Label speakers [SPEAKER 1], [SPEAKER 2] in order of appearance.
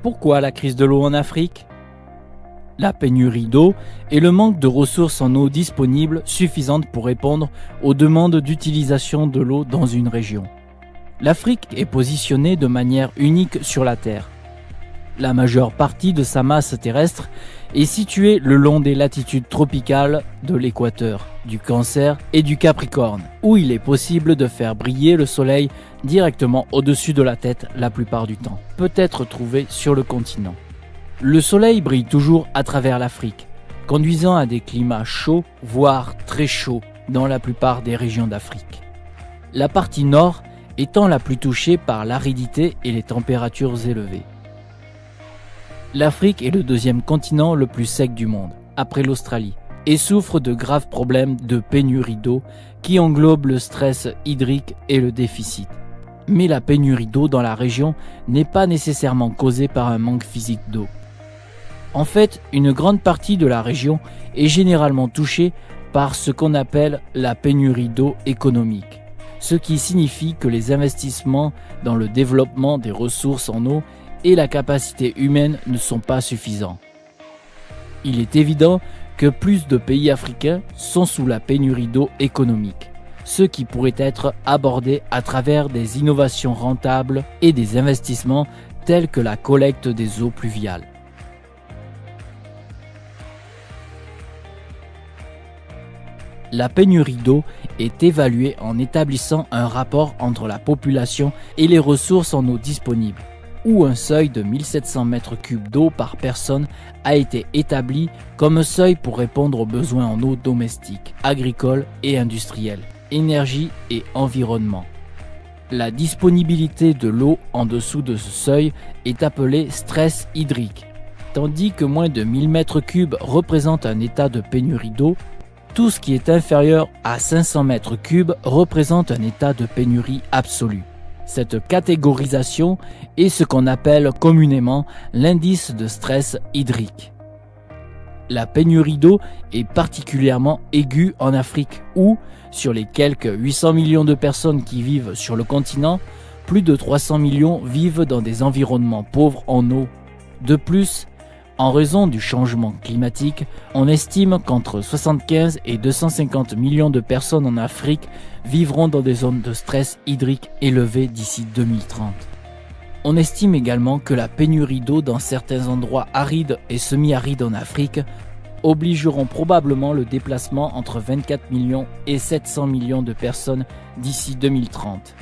[SPEAKER 1] Pourquoi la crise de l'eau en Afrique? La pénurie d'eau et le manque de ressources en eau disponibles suffisantes pour répondre aux demandes d'utilisation de l'eau dans une région. L'Afrique est positionnée de manière unique sur la Terre. La majeure partie de sa masse terrestre est située le long des latitudes tropicales de l'équateur, du Cancer et du Capricorne, où il est possible de faire briller le soleil directement au-dessus de la tête la plupart du temps, peut être trouvé sur le continent. Le soleil brille toujours à travers l'Afrique, conduisant à des climats chauds, voire très chauds, dans la plupart des régions d'Afrique. La partie nord étant la plus touchée par l'aridité et les températures élevées. L'Afrique est le deuxième continent le plus sec du monde, après l'Australie, et souffre de graves problèmes de pénurie d'eau qui englobent le stress hydrique et le déficit. Mais la pénurie d'eau dans la région n'est pas nécessairement causée par un manque physique d'eau. En fait, une grande partie de la région est généralement touchée par ce qu'on appelle la pénurie d'eau économique, ce qui signifie que les investissements dans le développement des ressources en eau et la capacité humaine ne sont pas suffisants. Il est évident que plus de pays africains sont sous la pénurie d'eau économique, ce qui pourrait être abordé à travers des innovations rentables et des investissements tels que la collecte des eaux pluviales. La pénurie d'eau est évaluée en établissant un rapport entre la population et les ressources en eau disponibles, où un seuil de 1700 m3 d'eau par personne a été établi comme seuil pour répondre aux besoins en eau domestique, agricole et industrielle, énergie et environnement. La disponibilité de l'eau en dessous de ce seuil est appelée stress hydrique, tandis que moins de 1000 m3 représente un état de pénurie d'eau. Tout ce qui est inférieur à 500 m3 représente un état de pénurie absolue. Cette catégorisation est ce qu'on appelle communément l'indice de stress hydrique. La pénurie d'eau est particulièrement aiguë en Afrique où, sur les quelques 800 millions de personnes qui vivent sur le continent, plus de 300 millions vivent dans des environnements pauvres en eau. De plus, en raison du changement climatique, on estime qu'entre 75 et 250 millions de personnes en Afrique vivront dans des zones de stress hydrique élevées d'ici 2030. On estime également que la pénurie d'eau dans certains endroits arides et semi-arides en Afrique obligeront probablement le déplacement entre 24 millions et 700 millions de personnes d'ici 2030.